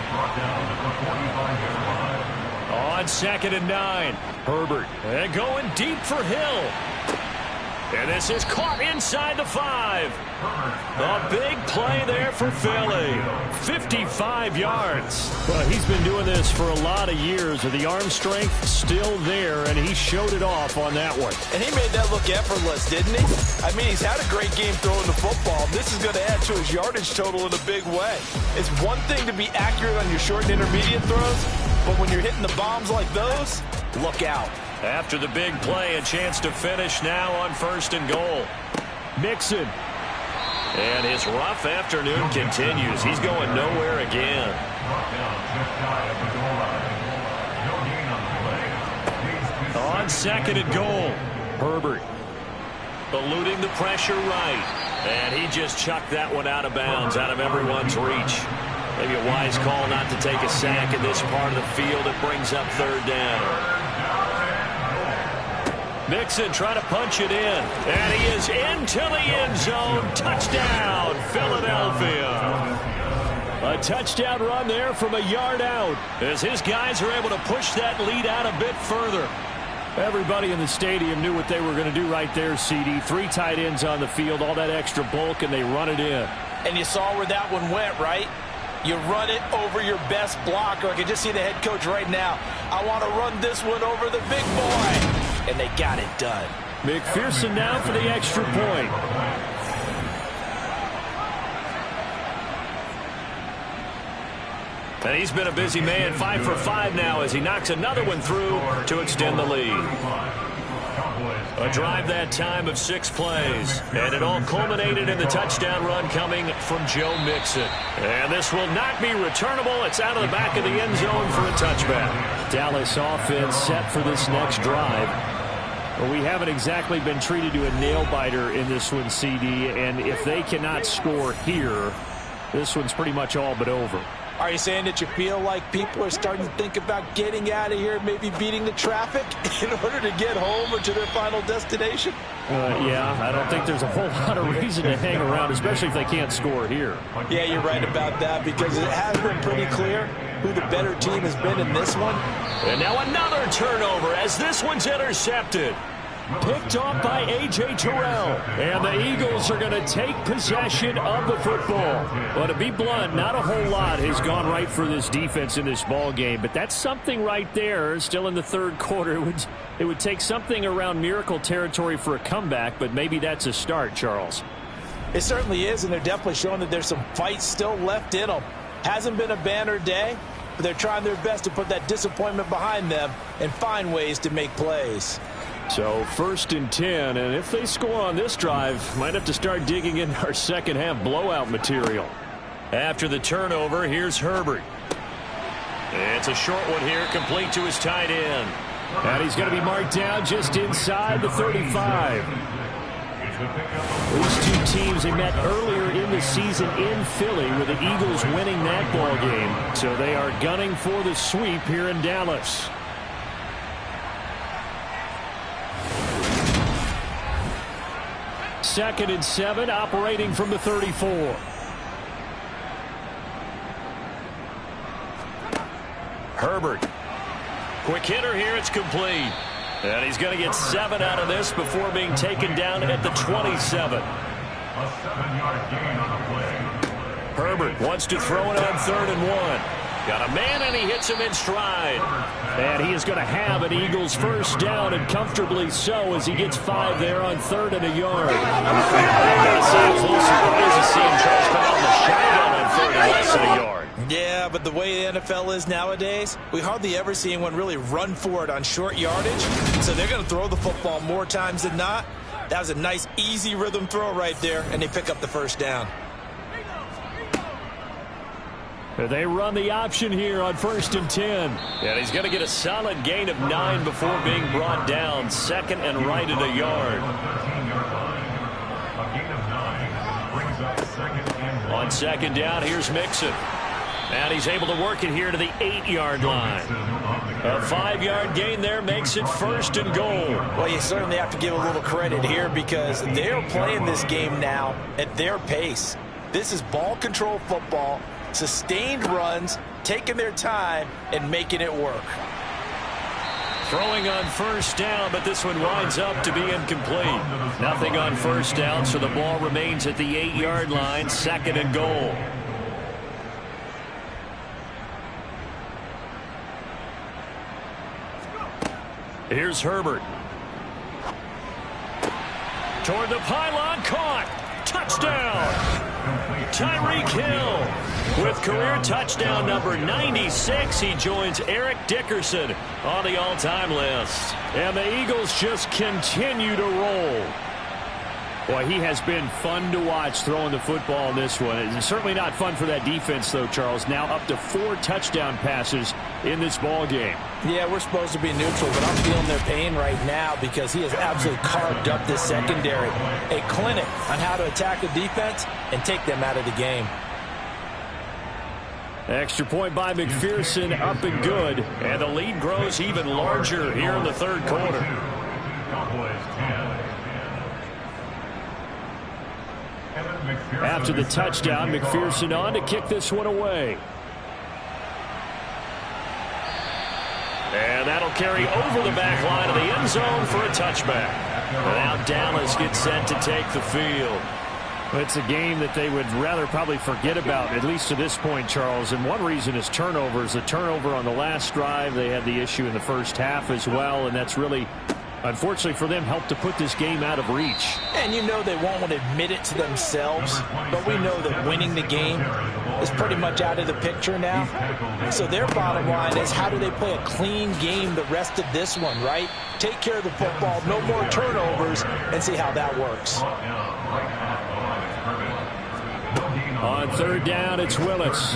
On 2nd and 9. Herbert. And going deep for Hill. And this is caught inside the 5. A big play there for Philly. 55 yards. Well, he's been doing this for a lot of years. The arm strength still there, and he showed it off on that one. And he made that look effortless, didn't he? I mean, he's had a great game throwing the football. This is going to add to his yardage total in a big way. It's one thing to be accurate on your short and intermediate throws, but when you're hitting the bombs like those, look out. After the big play, a chance to finish now on 1st and goal. Mixon. And his rough afternoon continues. He's going nowhere again. On 2nd and goal. Herbert eluding the pressure right. And he just chucked that one out of bounds, out of everyone's reach. Maybe a wise call not to take a sack in this part of the field. It brings up 3rd down. Mixon trying to punch it in. And he is into the end zone. Touchdown, Philadelphia. A touchdown run there from a yard out. As his guys are able to push that lead out a bit further. Everybody in the stadium knew what they were going to do right there, CD. 3 tight ends on the field, all that extra bulk, and they run it in. And you saw where that one went, right? You run it over your best blocker. I can just see the head coach right now. I want to run this one over the big boy. And they got it done. McPherson now for the extra point. And he's been a busy man, 5 for 5 now as he knocks another one through to extend the lead. A drive that time of 6 plays. And it all culminated in the touchdown run coming from Joe Mixon. And this will not be returnable. It's out of the back of the end zone for a touchback. Dallas offense set for this next drive. Well, we haven't exactly been treated to a nail-biter in this one, CD. And if they cannot score here, this one's pretty much all but over. Are you saying that you feel like people are starting to think about getting out of here, maybe beating the traffic in order to get home or to their final destination? Yeah, I don't think there's a whole lot of reason to hang around, especially if they can't score here. Yeah, you're right about that because it has been pretty clear who the better team has been in this one. And now another turnover as this one's intercepted. Picked off by A.J. Terrell. And the Eagles are going to take possession of the football. Well, to be blunt, not a whole lot has gone right for this defense in this ball game. But that's something right there. Still in the third quarter. It would take something around miracle territory for a comeback, but maybe that's a start, Charles. It certainly is, and they're definitely showing that there's some fight still left in them. Hasn't been a banner day, but they're trying their best to put that disappointment behind them and find ways to make plays. So 1st and 10, and if they score on this drive, might have to start digging in our second half blowout material. After the turnover, here's Herbert. It's a short one here, complete to his tight end. And he's going to be marked down just inside the 35. These two teams, they met earlier in the season in Philly with the Eagles winning that ball game. So they are gunning for the sweep here in Dallas. Second and 7, operating from the 34. Herbert. Quick hitter here, it's complete. And he's going to get 7 out of this before being taken down at the 27. A 7-yard gain on the play. Herbert wants to throw it on 3rd and 1. Got a man, and he hits him in stride. And he is going to have an Eagles first down, and comfortably so, as he gets 5 there on 3rd and a yard. It's a little surprise to see him Charles come out in the shotgun on 3rd and less than a yard. Yeah, but the way the NFL is nowadays, we hardly ever see anyone really run for it on short yardage. So they're going to throw the football more times than not. That was a nice, easy rhythm throw right there, and they pick up the first down. They run the option here on 1st and 10. And he's going to get a solid gain of 9 before being brought down. 2nd and right at a yard. On 2nd down, here's Mixon. And he's able to work it here to the 8-yard line. A 5-yard gain there makes it 1st and goal. Well, you certainly have to give a little credit here because they're playing this game now at their pace. This is ball control football. Sustained runs, taking their time, and making it work. Throwing on 1st down, but this one winds up to be incomplete. Nothing on 1st down, so the ball remains at the 8-yard line, 2nd and goal. Here's Herbert. Toward the pylon, caught. Touchdown. Tyreek Hill with career touchdown number 96. He joins Eric Dickerson on the all-time list. And the Eagles just continue to roll. Boy, he has been fun to watch throwing the football in this one. It's certainly not fun for that defense, though, Charles. Now up to 4 touchdown passes in this ball game. Yeah, we're supposed to be neutral, but I'm feeling their pain right now because he has absolutely carved up this secondary. A clinic on how to attack the defense and take them out of the game. Extra point by McPherson, up and good. And the lead grows even larger here in the 3rd quarter. After the touchdown, McPherson on to kick this one away. And that'll carry over the back line of the end zone for a touchback. Now Dallas gets set to take the field. It's a game that they would rather probably forget about, at least to this point, Charles. And one reason is turnovers. The turnover on the last drive, they had the issue in the first half as well, and that's really unfortunately for them, helped to put this game out of reach. And you know they won't want to admit it to themselves, but we know that winning the game is pretty much out of the picture now. So their bottom line is, how do they play a clean game the rest of this one, right? Take care of the football, no more turnovers, and see how that works. On third down, it's Willis.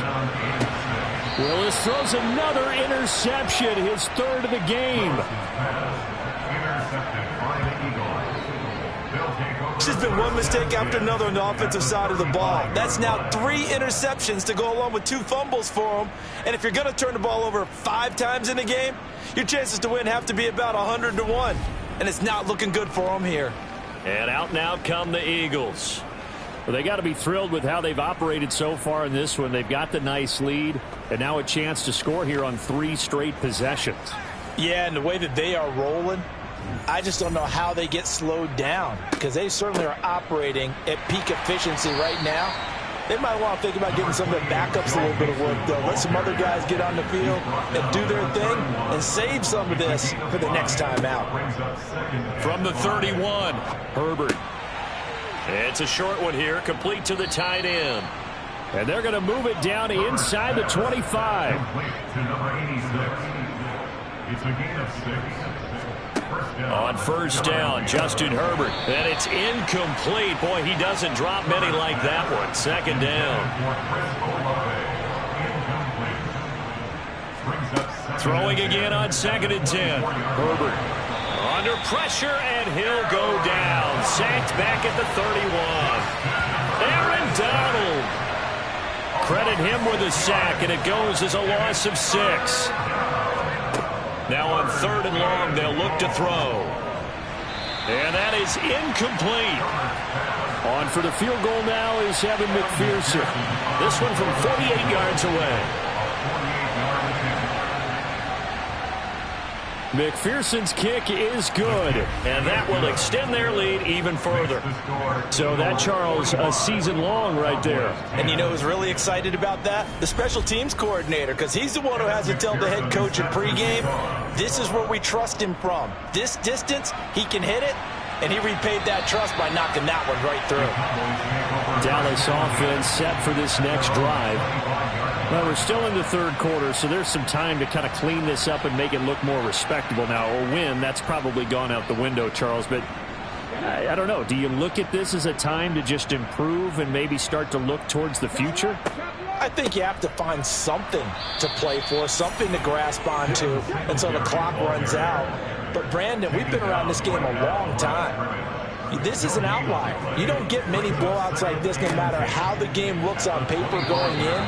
Willis throws another interception, his third of the game. There's been one mistake after another on the offensive side of the ball. That's now 3 interceptions to go along with 2 fumbles for him. And if you're going to turn the ball over 5 times in a game, your chances to win have to be about 100-1. And it's not looking good for them here. And out now come the Eagles. Well, they got to be thrilled with how they've operated so far in this one. They've got the nice lead, and now a chance to score here on 3 straight possessions. Yeah, and the way that they are rolling, I just don't know how they get slowed down, because they certainly are operating at peak efficiency right now. They might want to think about giving some of the backups a little bit of work, though. Let some other guys get on the field and do their thing and save some of this for the next time out. From the 31, Herbert. It's a short one here, complete to the tight end. And they're going to move it down inside the 25. It's a gain of 6. On first down, Justin Herbert. And it's incomplete. Boy, he doesn't drop many like that one. Second down. Throwing again on 2nd and 10. Herbert under pressure, and he'll go down. Sacked back at the 31. Aaron Donald. Credit him with a sack, and it goes as a loss of 6. Now on 3rd and long, they'll look to throw. And that is incomplete. On for the field goal now is Evan McPherson. This one from 48 yards away. McPherson's kick is good, and that will extend their lead even further. So that, Charles, a season long right there. And you know who's really excited about that? The special teams coordinator, because he's the one who has to tell the head coach in pregame, this is where we trust him from. This distance, he can hit it, and he repaid that trust by knocking that one right through. Dallas offense set for this next drive. Well, we're still in the 3rd quarter, so there's some time to kind of clean this up and make it look more respectable. Now, a win, that's probably gone out the window, Charles, but I don't know. Do you look at this as a time to just improve and maybe start to look towards the future? I think you have to find something to play for, something to grasp onto until the clock runs out. But, Brandon, we've been around this game a long time. This is an outlier. You don't get many blowouts like this no matter how the game looks on paper going in.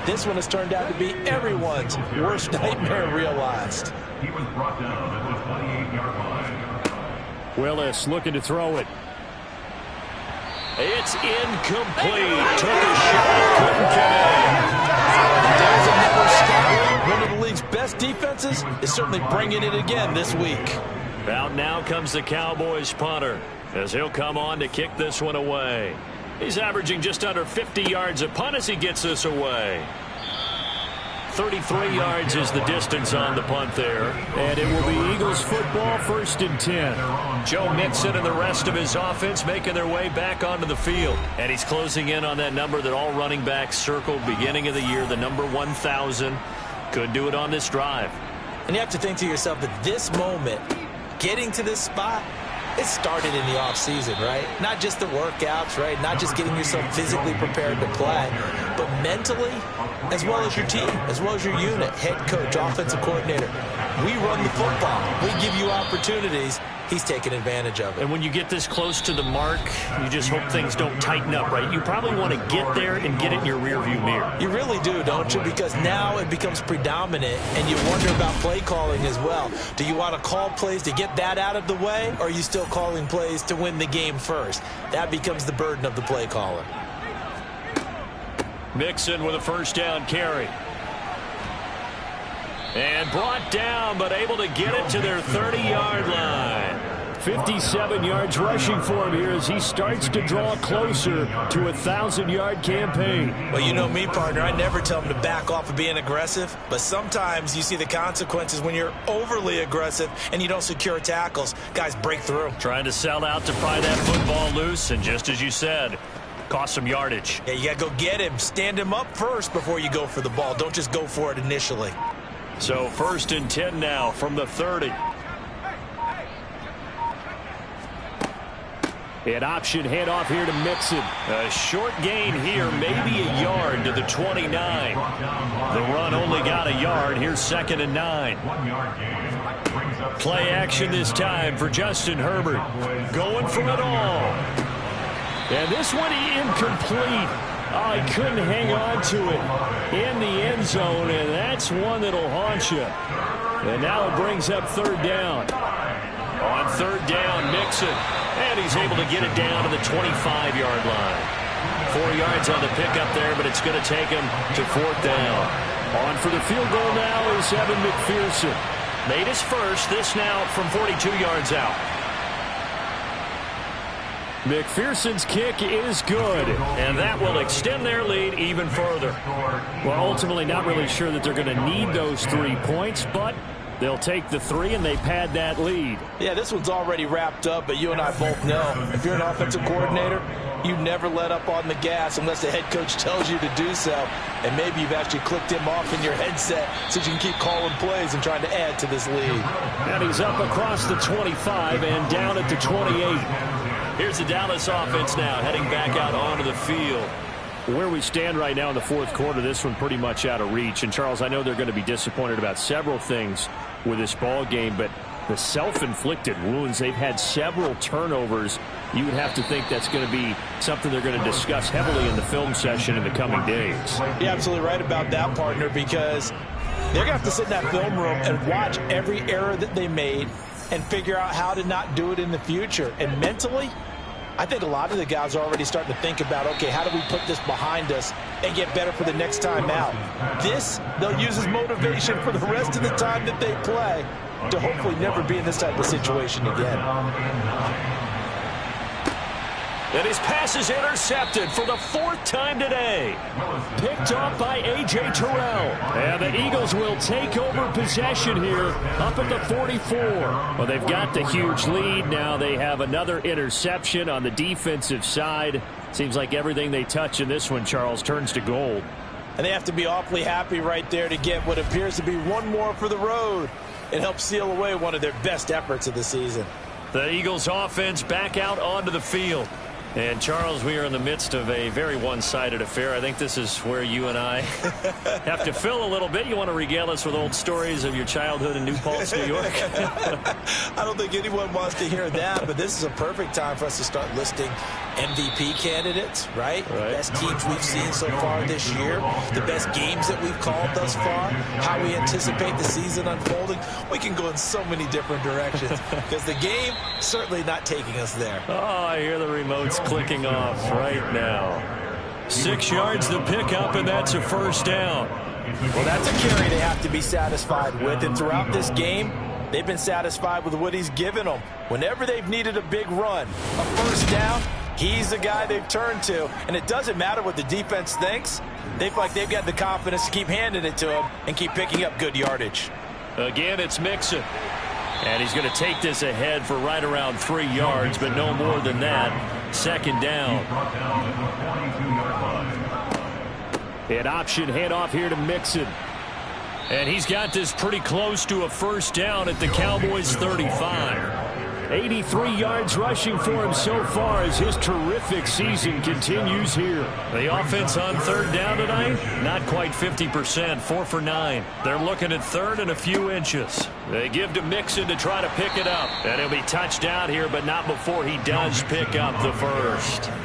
This one has turned out to be everyone's worst nightmare realized. He was brought down at the 28-yard line. Willis looking to throw it. It's incomplete. Took a shot, couldn't connect. Days of never stop. One of the league's best defenses is certainly bringing it again this week. Out now comes the Cowboys punter, as he'll come on to kick this one away. He's averaging just under 50 yards a punt as he gets this away. 33 yards is the distance on the punt there. And it will be Eagles football, 1st and 10. Joe Mixon and the rest of his offense making their way back onto the field. And he's closing in on that number that all running backs circled beginning of the year, the number 1,000. Could do it on this drive. And you have to think to yourself that this moment, getting to this spot, it started in the offseason, right? Not just the workouts, right? Not just getting yourself physically prepared to play, but mentally, as well as your team, as well as your unit, head coach, offensive coordinator. We run the football. We give you opportunities. He's taking advantage of it. And when you get this close to the mark, you just hope things don't tighten up, right? You probably want to get there and get it in your rearview mirror. You really do, don't you? Because now it becomes predominant, and you wonder about play calling as well. Do you want to call plays to get that out of the way, or are you still calling plays to win the game first? That becomes the burden of the play caller. Mixon with a 1st down carry. And brought down, but able to get it to their 30-yard line. 57 yards rushing for him here as he starts to draw closer to a 1,000-yard campaign. Well, you know me, partner. I never tell him to back off of being aggressive, but sometimes you see the consequences when you're overly aggressive and you don't secure tackles. Guys break through. Trying to sell out to pry that football loose, and just as you said, cost some yardage. Yeah, you got to go get him. Stand him up first before you go for the ball. Don't just go for it initially. So 1st and 10 now from the 30. An option handoff here to Mixon. A short gain here, maybe a yard to the 29. The run only got a yard. Here's 2nd and 9. Play action this time for Justin Herbert. Going for it all. And this one incomplete. Oh, he couldn't hang on to it in the end zone, and that's one that'll haunt you. And now it brings up 3rd down. On 3rd down, Mixon. And he's able to get it down to the 25-yard line. 4 yards on the pickup there, but it's going to take him to 4th down. On for the field goal now is Evan McPherson. Made his first, this now from 42 yards out. McPherson's kick is good. And that will extend their lead even further. Well, ultimately not really sure that they're going to need those 3 points, but they'll take the 3 and they pad that lead. Yeah, this one's already wrapped up, but you and I both know if you're an offensive coordinator, you never let up on the gas unless the head coach tells you to do so. And maybe you've actually clicked him off in your headset so you can keep calling plays and trying to add to this lead. And he's up across the 25 and down at the 28. Here's the Dallas offense now heading back out onto the field. Where we stand right now in the 4th quarter, this one pretty much out of reach. And, Charles, I know they're going to be disappointed about several things with this ball game, but the self-inflicted wounds, they've had several turnovers. You would have to think that's going to be something they're going to discuss heavily in the film session in the coming days. You're absolutely right about that, partner, because they're going to have to sit in that film room and watch every error that they made and figure out how to not do it in the future. And mentally, I think a lot of the guys are already starting to think about, okay, how do we put this behind us and get better for the next time out? This, they'll use as motivation for the rest of the time that they play to hopefully never be in this type of situation again. And his pass is intercepted for the 4th time today. Picked off by A.J. Terrell. And the Eagles will take over possession here up at the 44. Well, they've got the huge lead. Now they have another interception on the defensive side. Seems like everything they touch in this one, Charles, turns to gold. And they have to be awfully happy right there to get what appears to be one more for the road. It helps seal away one of their best efforts of the season. The Eagles offense back out onto the field. And, Charles, we are in the midst of a very one-sided affair. I think this is where you and I have to fill a little bit. You want to regale us with old stories of your childhood in New Paltz, New York? I don't think anyone wants to hear that, but this is a perfect time for us to start listing MVP candidates, right? Best teams we've seen so far this year, the best games that we've called thus far, how we anticipate the season unfolding. We can go in so many different directions because the game certainly not taking us there. Oh, I hear the remotes clicking off right now. 6 yards to pick up, and that's a 1st down. Well, that's a carry they have to be satisfied with, and throughout this game, they've been satisfied with what he's given them. Whenever they've needed a big run, a 1st down, he's the guy they've turned to, and it doesn't matter what the defense thinks. They feel like they've got the confidence to keep handing it to him and keep picking up good yardage. Again, it's Mixon. And he's going to take this ahead for right around 3 yards, but no more than that. 2nd down. An option handoff here to Mixon. And he's got this pretty close to a 1st down at the Cowboys' 35. 83 yards rushing for him so far as his terrific season continues here. The offense on 3rd down tonight, not quite 50%, 4 for 9. They're looking at 3rd and a few inches. They give to Mixon to try to pick it up. And he'll be touched out here, but not before he does pick up the 1st.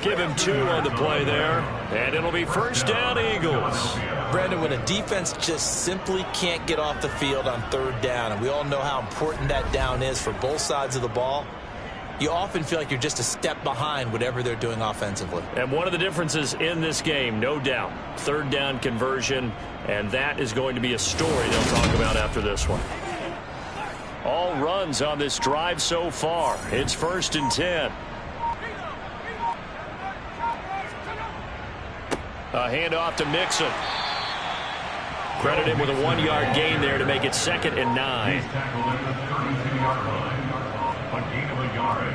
Give him 2 on the play there, and it'll be 1st down Eagles. Brandon, when a defense just simply can't get off the field on 3rd down, and we all know how important that down is for both sides of the ball, you often feel like you're just a step behind whatever they're doing offensively. And one of the differences in this game, no doubt, 3rd down conversion, and that is going to be a story they'll talk about after this one. All runs on this drive so far. It's 1st and 10. A handoff to Mixon. Credit him with a 1-yard gain there to make it 2nd and 9. He's tackled at the 32-yard line. A gain of a yard.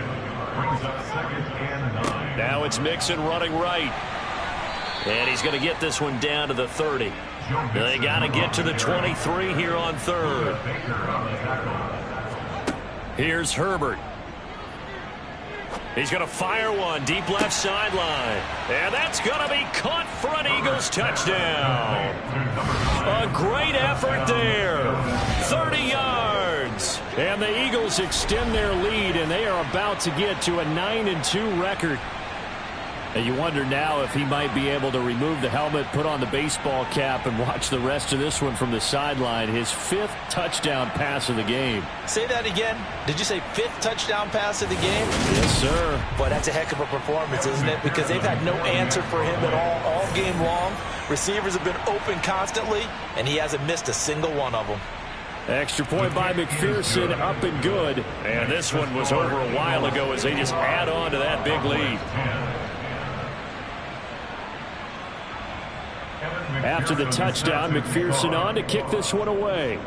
Brings up 2nd and 9. Now it's Mixon running right. And he's going to get this one down to the 30. They got to get to the 23 here on 3rd. Here's Herbert. He's going to fire one deep left sideline. And that's going to be caught for an Eagles touchdown. A great effort there. 30 yards. And the Eagles extend their lead, and they are about to get to a 9-2 record. And you wonder now if he might be able to remove the helmet, put on the baseball cap, and watch the rest of this one from the sideline. His 5th touchdown pass of the game. Say that again. Did you say 5th touchdown pass of the game? Yes, sir. Boy, that's a heck of a performance, isn't it? Because they've had no answer for him at all game long. Receivers have been open constantly, and he hasn't missed a single one of them. Extra point by McPherson, up and good. And this one was over a while ago as they just add on to that big lead. After the touchdown, McPherson on to kick this one away.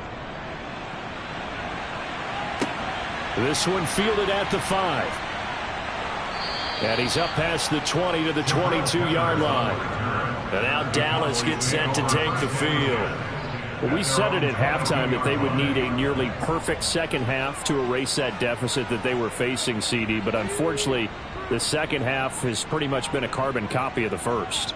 This one fielded at the 5. And he's up past the 20 to the 22-yard line. And now Dallas gets set to take the field. Well, we said it at halftime that they would need a nearly perfect second half to erase that deficit that they were facing, CD. But unfortunately, the second half has pretty much been a carbon copy of the first.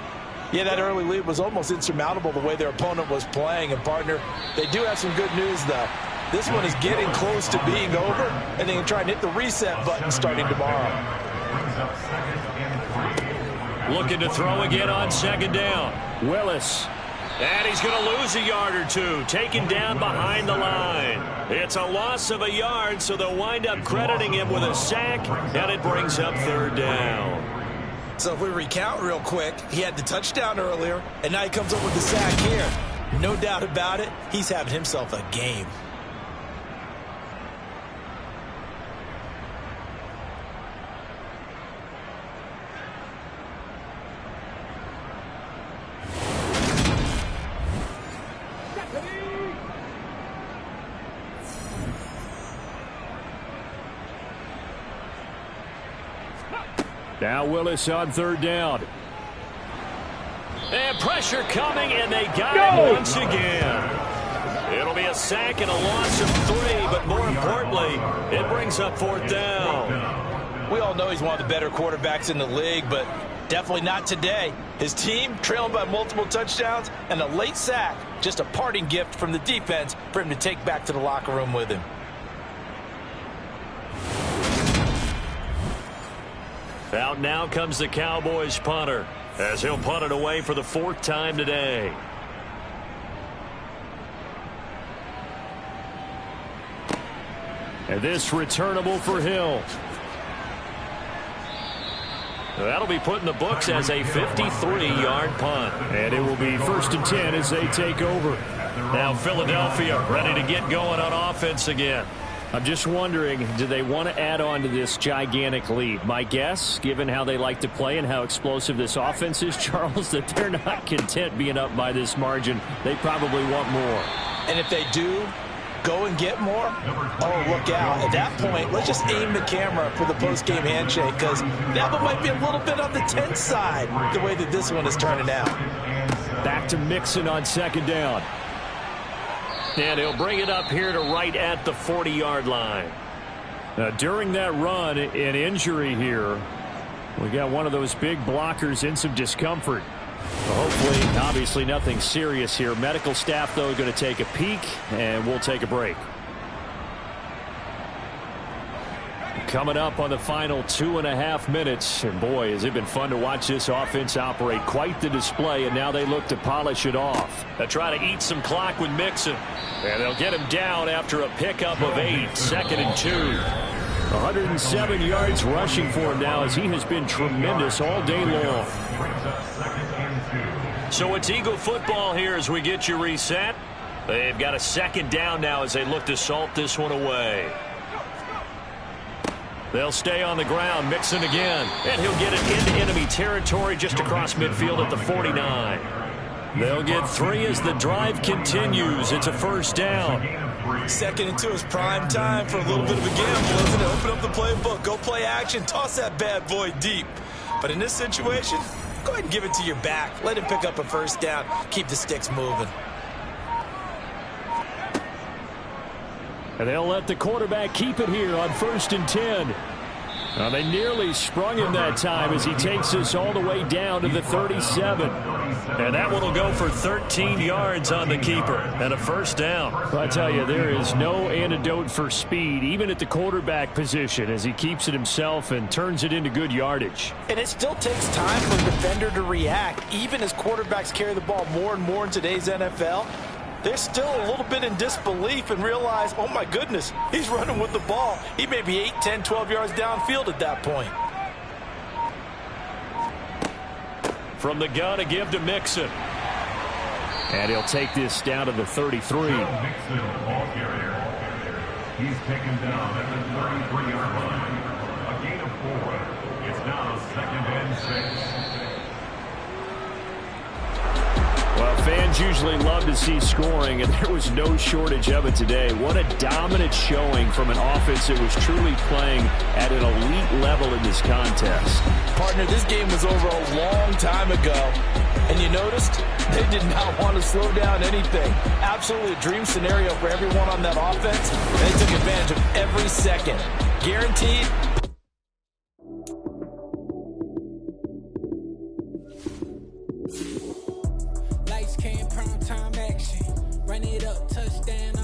Yeah, that early lead was almost insurmountable the way their opponent was playing. And, partner, they do have some good news, though. This one is getting close to being over, and they can try and hit the reset button starting tomorrow. Looking to throw again on 2nd down. Willis. And he's going to lose a yard or two, taken down behind the line. It's a loss of a yard, so they'll wind up crediting him with a sack, and it brings up 3rd down. So if we recount real quick, he had the touchdown earlier, and now he comes up with the sack here. No doubt about it, he's having himself a game. Now Willis on 3rd down. And pressure coming, and they got it once again. It'll be a sack and a loss of 3, but more importantly, it brings up 4th down. We all know he's one of the better quarterbacks in the league, but definitely not today. His team trailing by multiple touchdowns and a late sack, just a parting gift from the defense for him to take back to the locker room with him. Out now comes the Cowboys punter, as he'll punt it away for the 4th time today. And this returnable for Hill. That'll be put in the books as a 53-yard punt. And it will be 1st and 10 as they take over. Now Philadelphia ready to get going on offense again. I'm just wondering, do they want to add on to this gigantic lead? My guess, given how they like to play and how explosive this offense is, Charles, that they're not content being up by this margin. They probably want more. And if they do go and get more, oh, look out. At that point, let's just aim the camera for the post-game handshake, because that one might be a little bit on the tense side, the way that this one is turning out. Back to Mixon on 2nd down. And he'll bring it up here to right at the 40-yard line. Now, during that run, an injury here. We got one of those big blockers in some discomfort. Well, hopefully, obviously nothing serious here. Medical staff, though, going to take a peek, and we'll take a break. Coming up on the final 2.5 minutes. And boy, has it been fun to watch this offense operate. Quite the display, and now they look to polish it off. They'll try to eat some clock with Mixon. And they'll get him down after a pickup of 8, 2nd and 2. 107 yards rushing for him now, as he has been tremendous all day long. So it's Eagle football here as we get you reset. They've got a second down now as they look to salt this one away. They'll stay on the ground, Mixon again, and he'll get it into enemy territory just across midfield at the 49. They'll get 3 as the drive continues. It's a first down. 2nd and 2 is prime time for a little bit of a gamble, isn't it? Open up the playbook, go play action, toss that bad boy deep. But in this situation, go ahead and give it to your back. Let him pick up a first down. Keep the sticks moving. And they'll let the quarterback keep it here on 1st and 10. Now they nearly sprung him that time as he takes us all the way down to the 37. And that one will go for 13 yards on the keeper and a first down. I tell you, there is no antidote for speed, even at the quarterback position, as he keeps it himself and turns it into good yardage. And it still takes time for a defender to react. Even as quarterbacks carry the ball more and more in today's NFL, they're still a little bit in disbelief and realize, oh my goodness, he's running with the ball. He may be 8, 10, 12 yards downfield at that point. From the gun, a give to Mixon. And he'll take this down to the 33. Mixon, ball carrier. He's taken down at the 33-yard line. A gain of 4. It's now 2nd and 6. Well, fans usually love to see scoring, and there was no shortage of it today. What a dominant showing from an offense that was truly playing at an elite level in this contest. Partner, this game was over a long time ago, and you noticed they did not want to slow down anything. Absolutely a dream scenario for everyone on that offense, and they took advantage of every second. Guaranteed. Lights came, prime time action. Run it up, touchdown.